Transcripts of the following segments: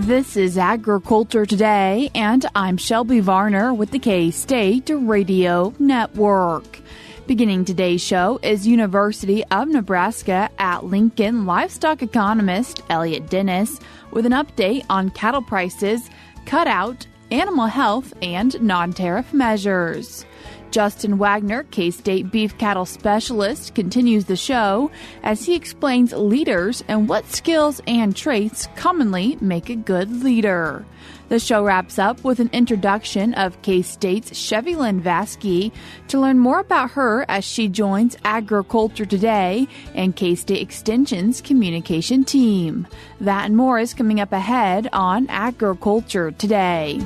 This is Agriculture Today, and I'm Shelby Varner with the K-State Radio Network. Beginning today's show is University of Nebraska-Lincoln livestock economist Elliott Dennis with an update on cattle prices, cutout, animal health, and non-tariff measures. Justin Waggoner, K-State beef cattle specialist, continues the show as he explains leaders and what skills and traits commonly make a good leader. The show wraps up with an introduction of K-State's Chevy-Lynn Vaske to learn more about her as she joins Agriculture Today and K-State Extension's communication team. That and more is coming up ahead on Agriculture Today.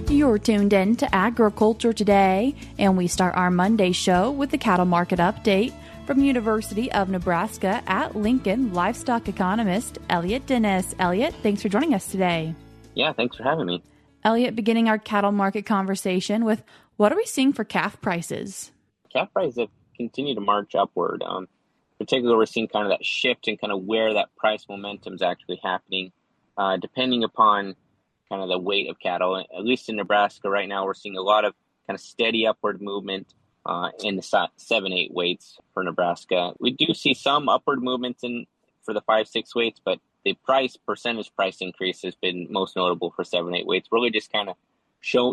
You're tuned in to Agriculture Today, and we start our Monday show with the cattle market update from University of Nebraska-Lincoln livestock economist Elliott Dennis. Elliott, thanks for joining us today. Yeah, thanks for having me. Elliott, beginning our cattle market conversation with what are we seeing for calf prices? Calf prices have continued to march upward. Particularly, we're seeing kind of that shift in kind of where that price momentum is actually happening, depending upon kind of the weight of cattle. At least in Nebraska right now, we're seeing a lot of kind of steady upward movement in the 7-8 weights for Nebraska. We do see some upward movements for the 5-6 weights, but the percentage price increase has been most notable for 7-8 weights. Really just kind of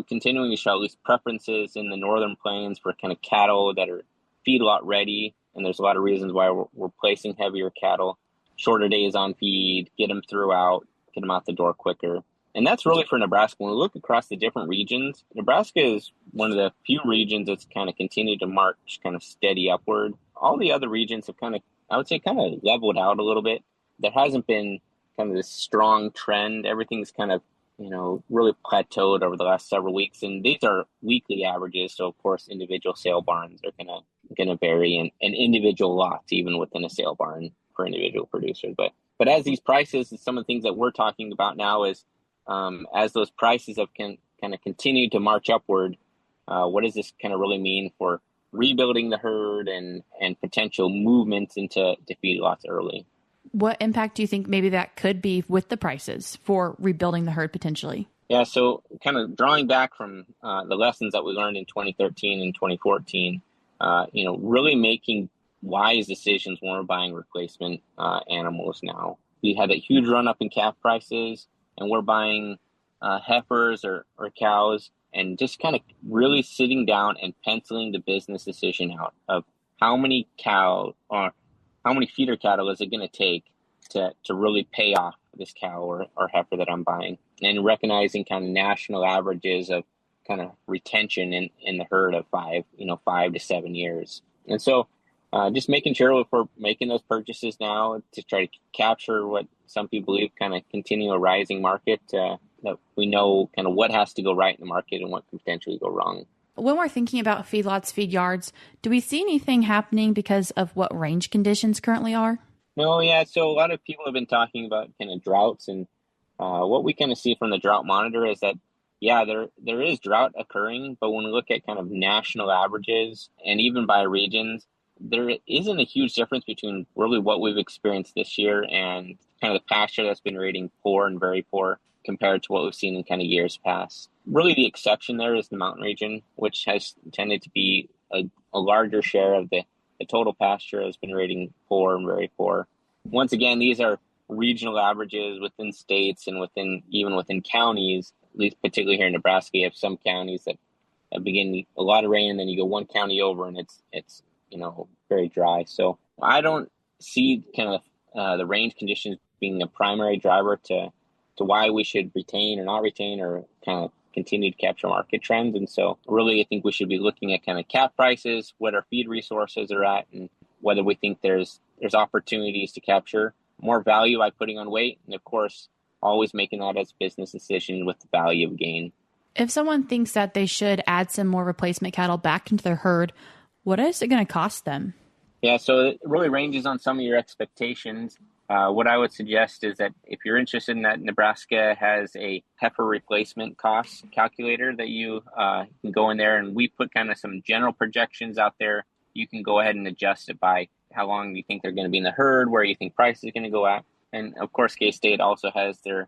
continuing to show at least preferences in the northern plains for kind of cattle that are feedlot ready. And there's a lot of reasons why we're placing heavier cattle, shorter days on feed, get them get them out the door quicker. And that's really for Nebraska. When we look across the different regions, Nebraska is one of the few regions that's kind of continued to march kind of steady upward. All the other regions have kind of leveled out a little bit. There hasn't been kind of this strong trend. Everything's kind of, really plateaued over the last several weeks. And these are weekly averages. So, of course, individual sale barns are going to vary in individual lots, even within a sale barn for individual producers. But as these prices and some of the things that we're talking about now is, as those prices have kind of continued to march upward, what does this kind of really mean for rebuilding the herd and potential movements into feedlots early? What impact do you think maybe that could be with the prices for rebuilding the herd potentially? Yeah, so kind of drawing back from the lessons that we learned in 2013 and 2014, really making wise decisions when we're buying replacement animals now. We had a huge run up in calf prices, and we're buying heifers or cows, and just kind of really sitting down and penciling the business decision out of how many feeder cattle is it going to take to really pay off this cow or heifer that I'm buying, and recognizing kind of national averages of kind of retention in the herd of 5 to 7 years. And so just making sure if we're making those purchases now to try to capture what some people believe kind of continue a rising market, that we know kind of what has to go right in the market and what can potentially go wrong. When we're thinking about feedlots, feed yards, do we see anything happening because of what range conditions currently are? No, yeah. So a lot of people have been talking about kind of droughts, and what we kind of see from the drought monitor is that, yeah, there is drought occurring, but when we look at kind of national averages and even by regions, there isn't a huge difference between really what we've experienced this year and kind of the pasture that's been rating poor and very poor compared to what we've seen in kind of years past. Really the exception there is the mountain region, which has tended to be a larger share of the total pasture has been rating poor and very poor. Once again, these are regional averages within states and even within counties, at least particularly here in Nebraska. You have some counties that begin a lot of rain, and then you go one county over and it's very dry. So I don't see kind of the range conditions being a primary driver to why we should retain or not retain or kind of continue to capture market trends. And so really, I think we should be looking at kind of calf prices, what our feed resources are at, and whether we think there's opportunities to capture more value by putting on weight. And of course, always making that as a business decision with the value of gain. If someone thinks that they should add some more replacement cattle back into their herd, what is it going to cost them? Yeah, so it really ranges on some of your expectations. What I would suggest is that if you're interested in that, Nebraska has a heifer replacement cost calculator that you can go in there, and we put kind of some general projections out there. You can go ahead and adjust it by how long you think they're going to be in the herd, where you think price is going to go at. And of course, K-State also has their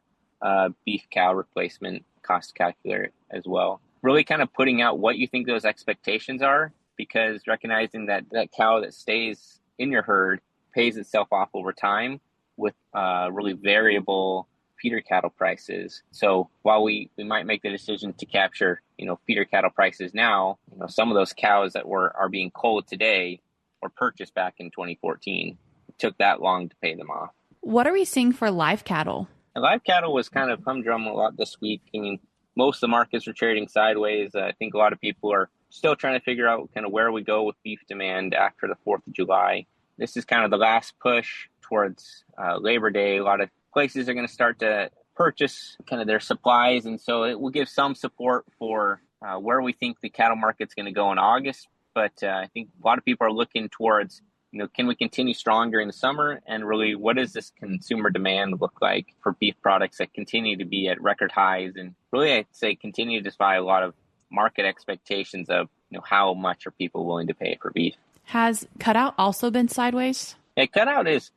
beef cow replacement cost calculator as well. Really kind of putting out what you think those expectations are, because recognizing that that cow that stays in your herd pays itself off over time with really variable feeder cattle prices. So while we might make the decision to capture, feeder cattle prices now, some of those cows that are being culled today were purchased back in 2014. It took that long to pay them off. What are we seeing for live cattle? And live cattle was kind of humdrum a lot this week. I mean, most of the markets are trading sideways. I think a lot of people are still trying to figure out kind of where we go with beef demand after the 4th of July. This is kind of the last push towards Labor Day. A lot of places are going to start to purchase kind of their supplies, and so it will give some support for where we think the cattle market's going to go in August. But I think a lot of people are looking towards, can we continue strong during the summer? And really, what does this consumer demand look like for beef products that continue to be at record highs? And really, I'd say continue to defy a lot of market expectations of, how much are people willing to pay for beef. Has cutout also been sideways? Yeah, cutout has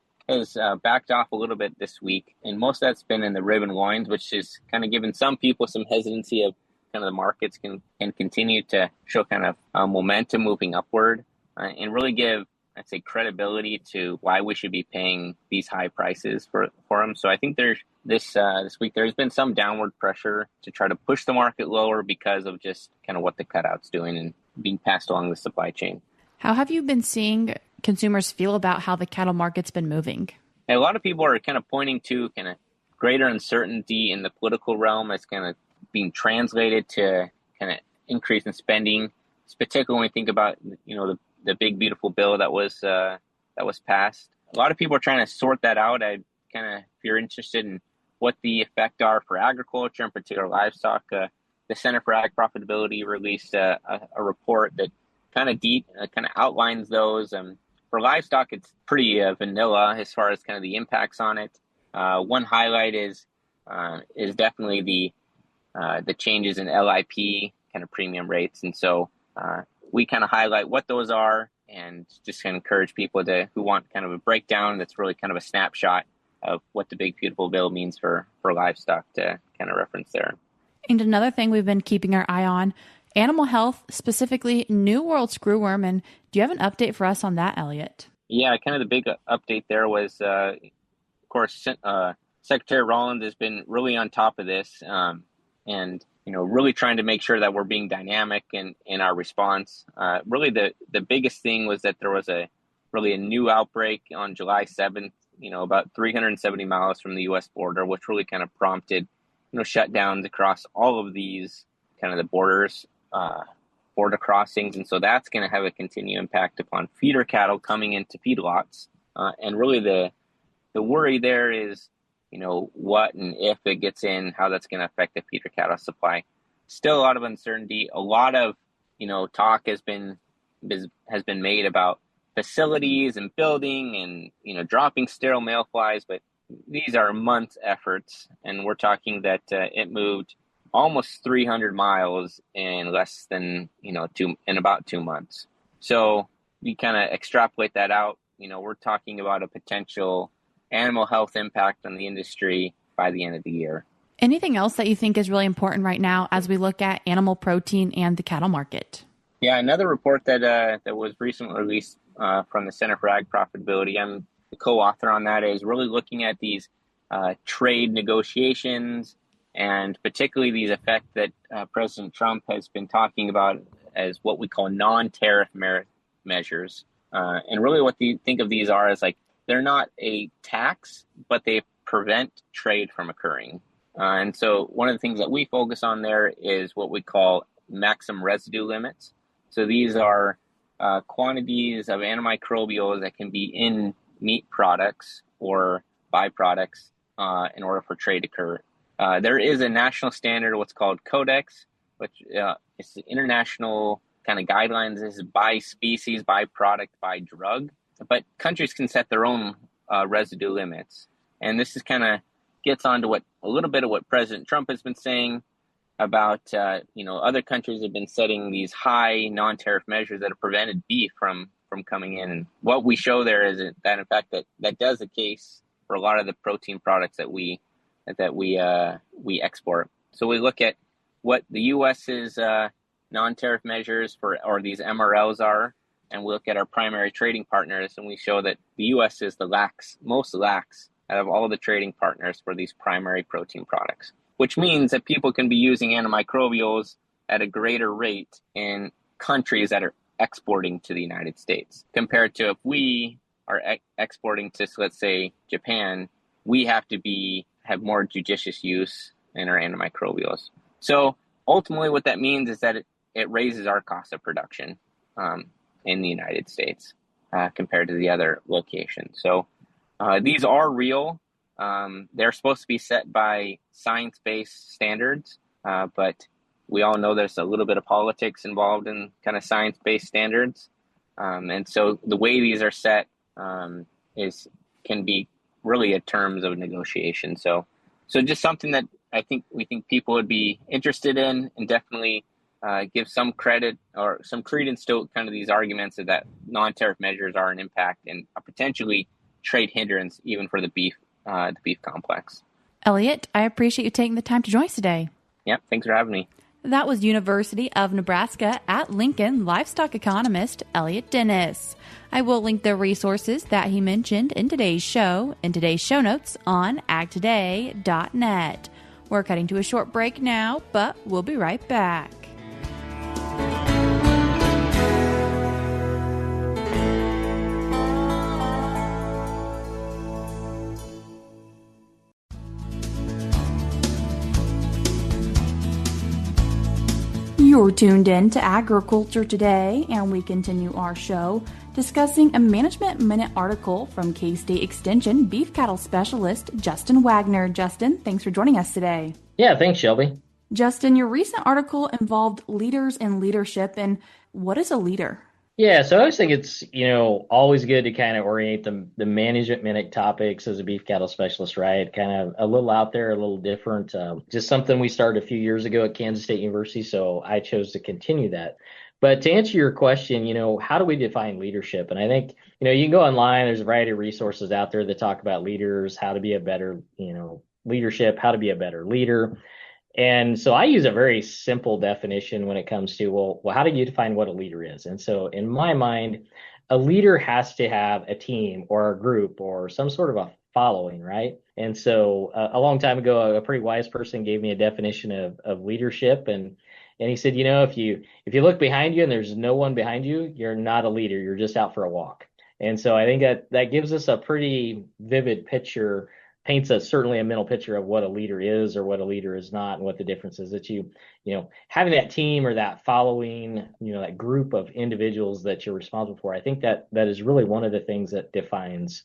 backed off a little bit this week, and most of that's been in the rib and loins, which is kind of given some people some hesitancy of kind of the markets can continue to show kind of momentum moving upward and really give, I'd say, credibility to why we should be paying these high prices for them. So I think there's this week there's been some downward pressure to try to push the market lower because of just kind of what the cutout's doing and being passed along the supply chain. How have you been seeing consumers feel about how the cattle market's been moving? And a lot of people are kind of pointing to kind of greater uncertainty in the political realm as kind of being translated to kind of increase in spending. It's particularly when we think about, the big, beautiful bill that was passed. A lot of people are trying to sort that out. If you're interested in what the effect are for agriculture, in particular livestock, the Center for Ag Profitability released a report that kind of outlines those. For livestock, it's pretty vanilla as far as kind of the impacts on it. One highlight is definitely the changes in LIP kind of premium rates, and so we kind of highlight what those are and just kind of encourage people who want kind of a breakdown that's really kind of a snapshot of what the big beautiful bill means for livestock to kind of reference there. And another thing we've been keeping our eye on, animal health, specifically New World screwworm. And do you have an update for us on that, Elliott? Yeah, kind of the big update there was, of course, Secretary Rollins has been really on top of this and, really trying to make sure that we're being dynamic in our response. Really, the biggest thing was that there was a new outbreak on July 7th, about 370 miles from the U.S. border, which really kind of prompted, shutdowns across all of these kind of the borders, border crossings. And so that's going to have a continued impact upon feeder cattle coming into feedlots. And really the worry there is, what and if it gets in, how that's going to affect the feeder cattle supply. Still a lot of uncertainty. A lot of, talk has been made about facilities and building and, dropping sterile male flies, but these are months efforts. And we're talking that it moved almost 300 miles in less than, in about 2 months. So we kind of extrapolate that out. We're talking about a potential animal health impact on the industry by the end of the year. Anything else that you think is really important right now as we look at animal protein and the cattle market? Yeah, another report that was recently released from the Center for Ag Profitability, I'm the co-author on that, is really looking at these trade negotiations and particularly these effects that President Trump has been talking about as what we call non-tariff measures. And really what you think of these are as like, they're not a tax, but they prevent trade from occurring. And so one of the things that we focus on there is what we call maximum residue limits. So these are quantities of antimicrobials that can be in meat products or byproducts in order for trade to occur. There is a national standard, what's called Codex, which is the international kind of guidelines. This is by species, by product, by drug. But countries can set their own residue limits. And this is kind of gets on to a little bit of what President Trump has been saying about, other countries have been setting these high non-tariff measures that have prevented beef from coming in. And what we show there is that in fact that does the case for a lot of the protein products that we export. So we look at what the U.S.'s non-tariff measures or these MRLs are, and we look at our primary trading partners, and we show that the U.S. is the most lax out of all the trading partners for these primary protein products, which means that people can be using antimicrobials at a greater rate in countries that are exporting to the United States, compared to if we are exporting to, let's say, Japan, we have to have more judicious use in our antimicrobials. So ultimately what that means is that it raises our cost of production in the United States compared to the other locations. So these are real. They're supposed to be set by science-based standards, but we all know there's a little bit of politics involved in kind of science-based standards. And so the way these are set can be really in terms of negotiation. So just something that we think people would be interested in, and definitely give some credit or some credence to kind of these arguments that non-tariff measures are an impact and a potentially trade hindrance even for the beef complex. Elliott, I appreciate you taking the time to join us today. Yep, thanks for having me. That was University of Nebraska-Lincoln livestock economist Elliott Dennis. I will link the resources that he mentioned in today's show notes on agtoday.net. We're cutting to a short break now, but we'll be right back. You're tuned in to Agriculture Today, and we continue our show discussing a Management Minute article from K-State Extension beef cattle specialist Justin Waggoner. Justin, thanks for joining us today. Yeah, thanks, Shelby. Justin, your recent article involved leaders and leadership, and what is a leader? Yeah, so I always think it's, always good to kind of orient the management minute topics as a beef cattle specialist, right? Kind of a little out there, a little different. Just something we started a few years ago at Kansas State University, so I chose to continue that. But to answer your question, how do we define leadership? And I think, you can go online. There's a variety of resources out there that talk about leaders, how to be a better, leadership, how to be a better leader. And so I use a very simple definition when it comes to, well, how do you define what a leader is? And so in my mind, a leader has to have a team or a group or some sort of a following, right? And so a long time ago, a pretty wise person gave me a definition of leadership. And he said, if you look behind you and there's no one behind you, you're not a leader. You're just out for a walk. And so I think that gives us a pretty vivid picture, paints certainly a mental picture of what a leader is or what a leader is not, and what the difference is that having that team or that following, that group of individuals that you're responsible for. I think that is really one of the things that defines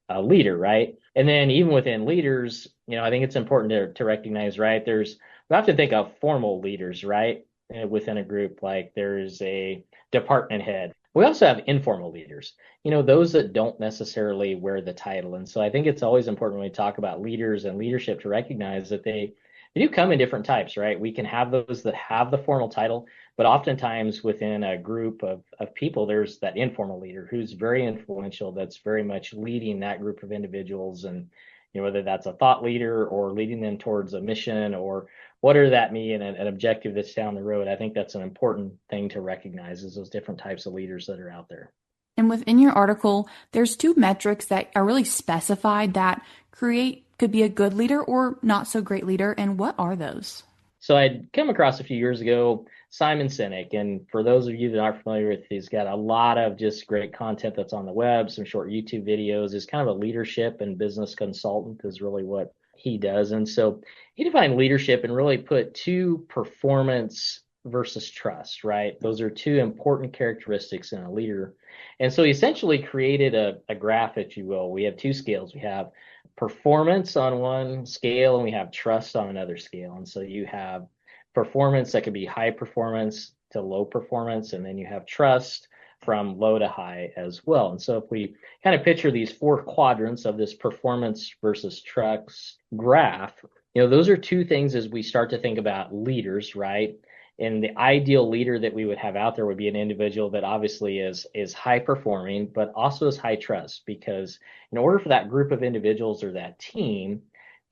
a leader, right? And then even within leaders, I think it's important to recognize, right? We have to think of formal leaders, right? Within a group, like there's a department head. We also have informal leaders, those that don't necessarily wear the title. And so I think it's always important when we talk about leaders and leadership to recognize that they do come in different types, right? We can have those that have the formal title, but oftentimes within a group of people, there's that informal leader who's very influential, that's very much leading that group of individuals. And whether that's a thought leader or leading them towards a mission or whatever that mean, an objective that's down the road. I think that's an important thing to recognize, is those different types of leaders that are out there. And within your article, there's two metrics that are really specified that could be a good leader or not so great leader. And what are those? So I'd come across a few years ago, Simon Sinek. And for those of you that aren't familiar with, he's got a lot of just great content that's on the web, some short YouTube videos. He's kind of a leadership and business consultant is really what he does. And so he defined leadership and really put two: performance versus trust, right? Those are two important characteristics in a leader. And so he essentially created a graph, if you will. We have two scales. We have performance on one scale and we have trust on another scale. And so you have performance that could be high performance to low performance, and then you have trust from low to high as well. And so if we kind of picture these four quadrants of this performance versus trust graph, those are two things as we start to think about leaders, right? And the ideal leader that we would have out there would be an individual that obviously is high performing, but also is high trust, because in order for that group of individuals or that team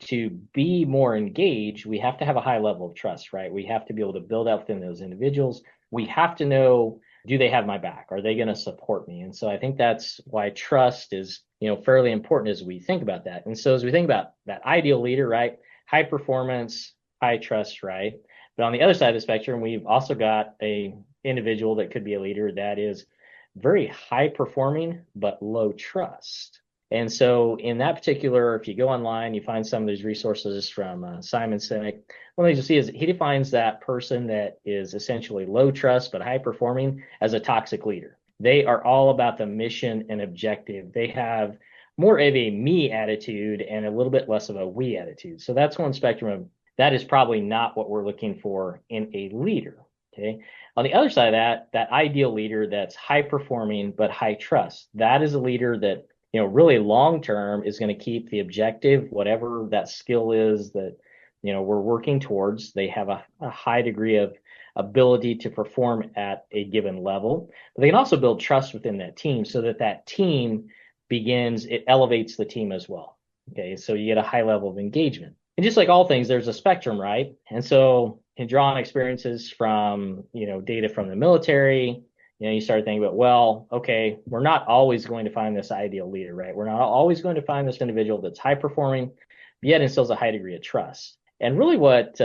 to be more engaged, we have to have a high level of trust, right? We have to be able to build out within those individuals. We have to know, do they have my back? Are they going to support me? And so I think that's why trust is, fairly important as we think about that. And so as we think about that ideal leader, right? High performance, high trust, right? But on the other side of the spectrum, we've also got a individual that could be a leader that is very high performing, but low trust. And so in that particular, if you go online, you find some of these resources from Simon Sinek. One of the things you'll see is he defines that person that is essentially low trust, but high performing as a toxic leader. They are all about the mission and objective. They have more of a me attitude and a little bit less of a we attitude. So that's one spectrum of that is probably not what we're looking for in a leader. Okay. On the other side of that ideal leader that's high performing but high trust, that is a leader that really long term is going to keep the objective, whatever that skill is that we're working towards. They have a high degree of ability to perform at a given level, but they can also build trust within that team so that team it elevates the team as well. Okay, so you get a high level of engagement. And just like all things, there's a spectrum, right? And so you can draw on experiences from, data from the military. You start thinking about, well, okay, we're not always going to find this ideal leader, right? We're not always going to find this individual that's high performing, yet instills a high degree of trust. And really what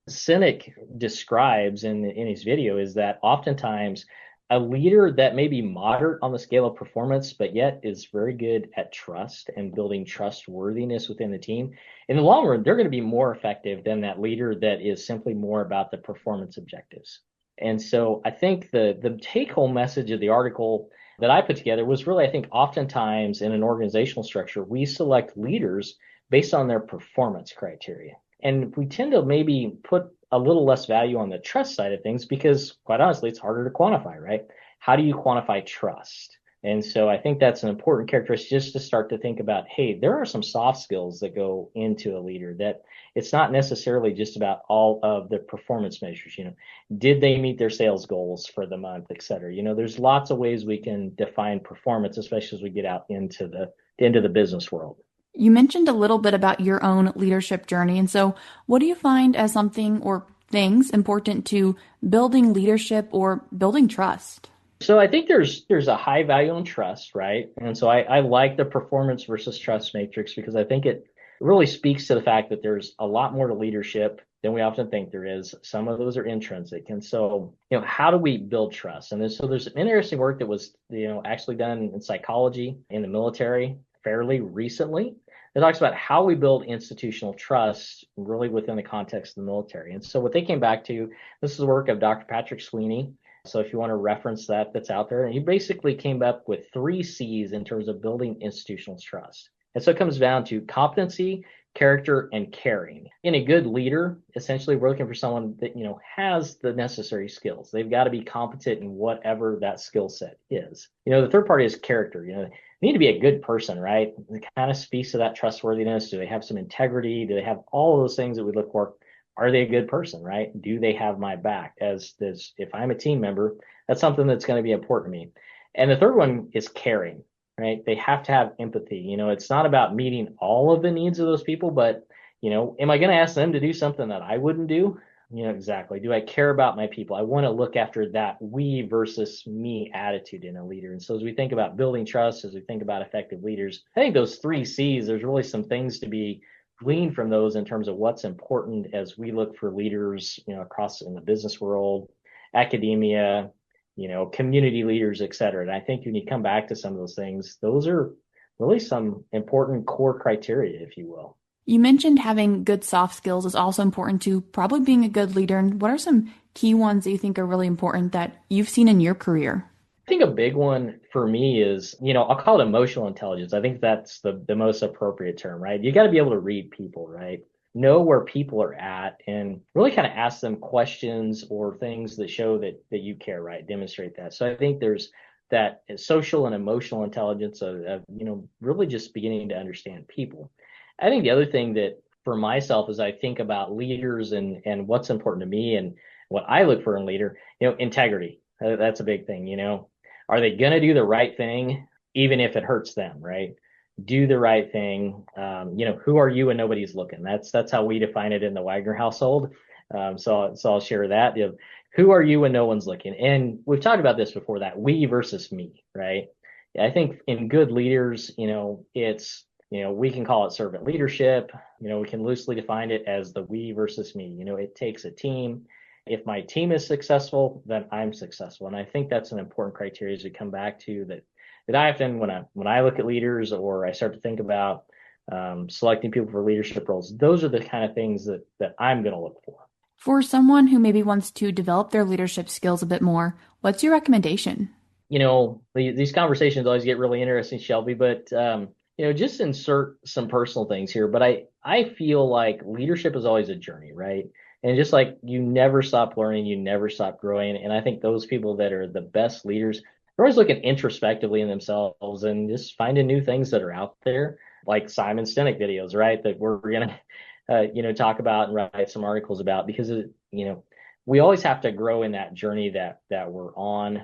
Sinek describes in his video is that oftentimes a leader that may be moderate on the scale of performance, but yet is very good at trust and building trustworthiness within the team, in the long run, they're going to be more effective than that leader that is simply more about the performance objectives. And so I think the take-home message of the article that I put together was really, I think, oftentimes in an organizational structure, we select leaders based on their performance criteria. And we tend to maybe put a little less value on the trust side of things because, quite honestly, it's harder to quantify, right? How do you quantify trust? And so I think that's an important characteristic just to start to think about, hey, there are some soft skills that go into a leader, that it's not necessarily just about all of the performance measures. Did they meet their sales goals for the month, et cetera? There's lots of ways we can define performance, especially as we get out into the business world. You mentioned a little bit about your own leadership journey. And so what do you find as something or things important to building leadership or building trust? So I think there's a high value on trust, right? And so I like the performance versus trust matrix because I think it really speaks to the fact that there's a lot more to leadership than we often think there is. Some of those are intrinsic. And so, how do we build trust? And so there's an interesting work that was, actually done in psychology in the military fairly recently. It talks about how we build institutional trust really within the context of the military. And so what they came back to, this is the work of Dr. Patrick Sweeney. So if you want to reference that's out there. And he basically came up with 3 C's in terms of building institutional trust. And so it comes down to competency, character, and caring. In a good leader, essentially, we're looking for someone that, has the necessary skills. They've got to be competent in whatever that skill set is. The third part is character. They need to be a good person, right? It kind of speaks to that trustworthiness. Do they have some integrity? Do they have all of those things that we look for? Are they a good person, right? Do they have my back? If I'm a team member, that's something that's going to be important to me. And the third one is caring, right? They have to have empathy. It's not about meeting all of the needs of those people, but, am I going to ask them to do something that I wouldn't do? Exactly. Do I care about my people? I want to look after that we versus me attitude in a leader. And so as we think about building trust, as we think about effective leaders, I think those 3 C's, there's really some things to be glean from those in terms of what's important as we look for leaders, across in the business world, academia, community leaders, et cetera. And I think when you come back to some of those things, those are really some important core criteria, if you will. You mentioned having good soft skills is also important to probably being a good leader. And what are some key ones that you think are really important that you've seen in your career? I think a big one for me is, I'll call it emotional intelligence. I think that's the most appropriate term, right? You got to be able to read people, right? Know where people are at and really kind of ask them questions or things that show that you care, right? Demonstrate that. So I think there's that social and emotional intelligence of really just beginning to understand people. I think the other thing that for myself, as I think about leaders and what's important to me and what I look for in a leader, integrity. That's a big thing. Are they going to do the right thing, even if it hurts them, right? Do the right thing. Who are you when nobody's looking? That's how we define it in the Waggoner household. So I'll share that. Who are you when no one's looking? And we've talked about this before, that we versus me, right? I think in good leaders, it's, we can call it servant leadership. We can loosely define it as the we versus me. It takes a team. If my team is successful, then I'm successful. And I think that's an important criteria as we come back to that I often, when I look at leaders or I start to think about selecting people for leadership roles, those are the kind of things that I'm going to look for. For someone who maybe wants to develop their leadership skills a bit more, what's your recommendation? These conversations always get really interesting, Shelby, but, just insert some personal things here. But I feel like leadership is always a journey, right? And just like you never stop learning, you never stop growing. And I think those people that are the best leaders, they're always looking introspectively in themselves and just finding new things that are out there, like Simon Sinek videos, right? That we're going to, talk about and write some articles about, because, we always have to grow in that journey that we're on.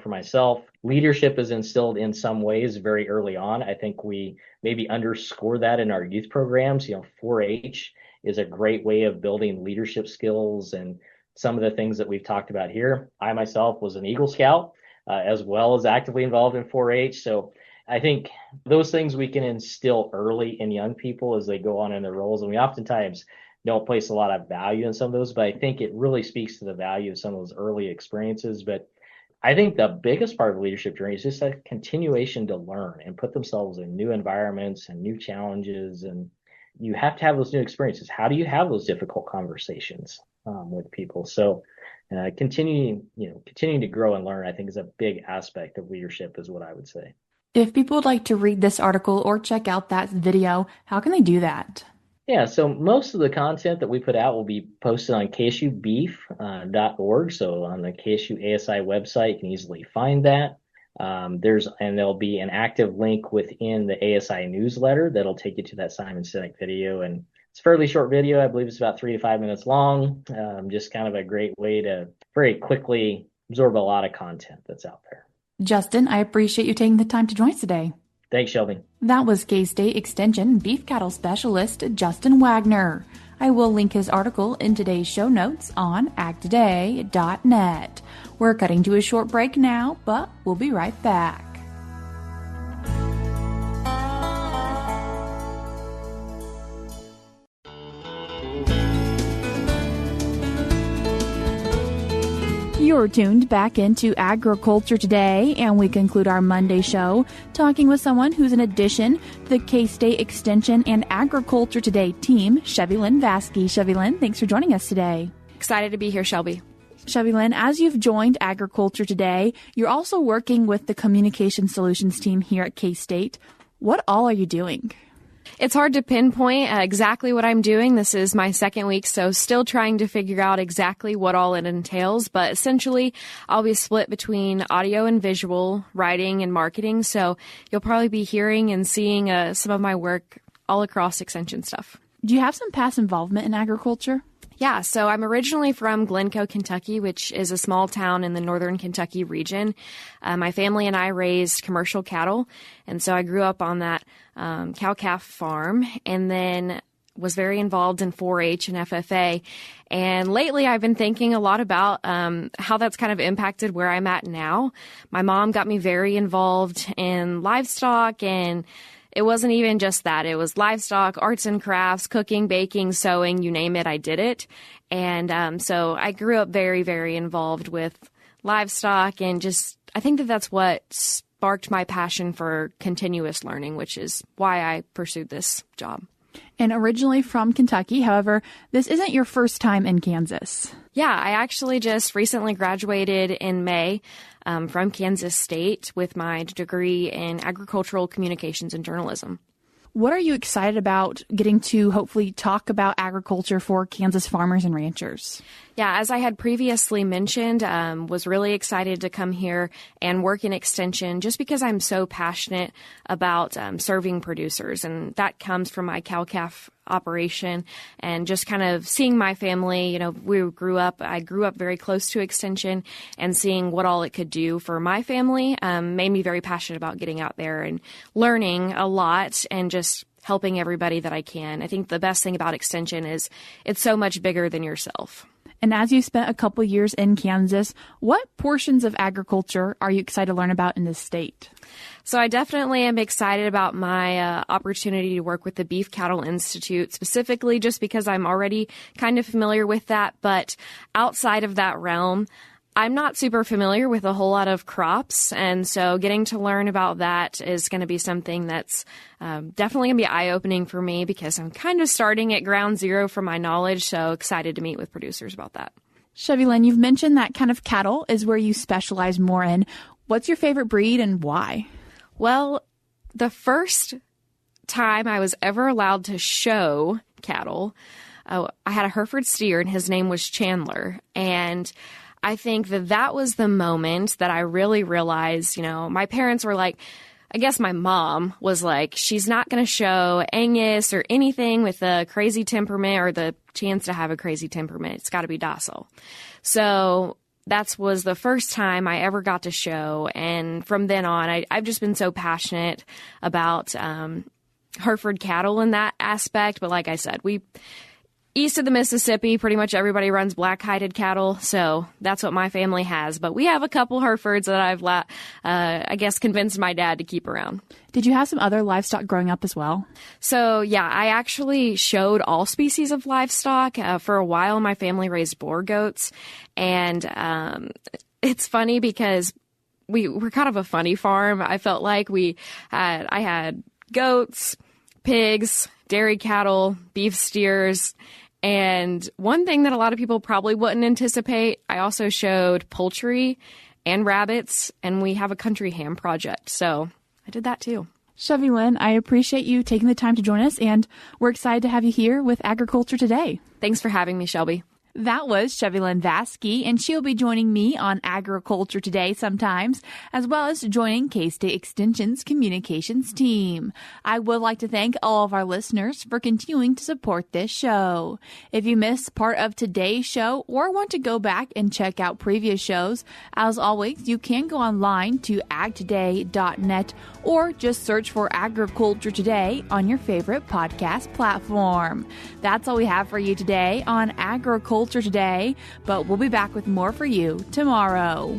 For myself, leadership is instilled in some ways very early on. I think we maybe underscore that in our youth programs. 4-H is a great way of building leadership skills and some of the things that we've talked about here. I myself was an Eagle Scout, as well as actively involved in 4-H. So I think those things we can instill early in young people as they go on in their roles. And we oftentimes don't place a lot of value in some of those, but I think it really speaks to the value of some of those early experiences. But I think the biggest part of the leadership journey is just a continuation to learn and put themselves in new environments and new challenges. And you have to have those new experiences. How do you have those difficult conversations with people? So continuing to grow and learn, I think, is a big aspect of leadership, is what I would say. If people would like to read this article or check out that video, how can they do that? Yeah, so most of the content that we put out will be posted on KSUbeef.org. So on the KSU ASI website, you can easily find that. There'll be an active link within the ASI newsletter that'll take you to that Simon Sinek video. And it's a fairly short video. I believe it's about 3 to 5 minutes long. Just kind of a great way to very quickly absorb a lot of content that's out there. Justin, I appreciate you taking the time to join us today. Thanks, Shelby. That was K-State Extension beef cattle specialist Justin Waggoner. I will link his article in today's show notes on agtoday.net. We're cutting to a short break now, but we'll be right back. You're tuned back into Agriculture Today, and we conclude our Monday show talking with someone who's an addition to the K-State Extension and Agriculture Today team, Chevy-Lynn Vaske. Chevy-Lynn, thanks for joining us today. Excited to be here, Shelby. Chevy-Lynn, as you've joined Agriculture Today, you're also working with the Communication Solutions team here at K-State. What all are you doing? It's hard to pinpoint exactly what I'm doing. This is my second week, so still trying to figure out exactly what all it entails. But essentially, I'll be split between audio and visual, writing and marketing. So you'll probably be hearing and seeing some of my work all across Extension stuff. Do you have some past involvement in agriculture? Yeah, so I'm originally from Glencoe, Kentucky, which is a small town in the northern Kentucky region. My family and I raised commercial cattle, and so I grew up on that cow-calf farm, and then was very involved in 4-H and FFA. And lately I've been thinking a lot about how that's kind of impacted where I'm at now. My mom got me very involved in livestock, and it wasn't even just that. It was livestock, arts and crafts, cooking, baking, sewing, you name it, I did it. And so I grew up very, very involved with livestock, and just I think that's what sparked my passion for continuous learning, which is why I pursued this job. And originally from Kentucky, however, this isn't your first time in Kansas. Yeah, I actually just recently graduated in May from Kansas State with my degree in agricultural communications and journalism. What are you excited about getting to hopefully talk about agriculture for Kansas farmers and ranchers? Yeah, as I had previously mentioned, was really excited to come here and work in extension just because I'm so passionate about serving producers. And that comes from my cow-calf operation and just kind of seeing my family. I grew up very close to extension, and seeing what all it could do for my family made me very passionate about getting out there and learning a lot and just helping everybody that I can. I think the best thing about extension is it's so much bigger than yourself. And as you spent a couple years in Kansas, what portions of agriculture are you excited to learn about in this state? So I definitely am excited about my opportunity to work with the Beef Cattle Institute, specifically just because I'm already kind of familiar with that. But outside of that realm, I'm not super familiar with a whole lot of crops, and so getting to learn about that is going to be something that's definitely going to be eye-opening for me because I'm kind of starting at ground zero for my knowledge, so excited to meet with producers about that. Chevy-Lynn, you've mentioned that kind of cattle is where you specialize more in. What's your favorite breed and why? Well, the first time I was ever allowed to show cattle, I had a Hereford steer, and his name was Chandler, and I think that was the moment that I really realized, my parents were like, I guess my mom was like, she's not going to show Angus or anything with a crazy temperament or the chance to have a crazy temperament. It's got to be docile. So that was the first time I ever got to show. And from then on, I've just been so passionate about Hereford cattle in that aspect. But like I said, east of the Mississippi, pretty much everybody runs black-hided cattle, so that's what my family has. But we have a couple Herefords that I've, I guess, convinced my dad to keep around. Did you have some other livestock growing up as well? So, yeah, I actually showed all species of livestock. For a while, my family raised boar goats, and it's funny because we're kind of a funny farm. I felt like I had goats, pigs, dairy cattle, beef steers. And one thing that a lot of people probably wouldn't anticipate, I also showed poultry and rabbits, and we have a country ham project. So I did that too. Chevy-Lynn, I appreciate you taking the time to join us, and we're excited to have you here with Agriculture Today. Thanks for having me, Shelby. That was Chevy-Lynn Vaske, and she'll be joining me on Agriculture Today sometimes, as well as joining K-State Extension's communications team. I would like to thank all of our listeners for continuing to support this show. If you missed part of today's show or want to go back and check out previous shows, as always, you can go online to agtoday.net or just search for Agriculture Today on your favorite podcast platform. That's all we have for you today on Agriculture Today, but we'll be back with more for you tomorrow.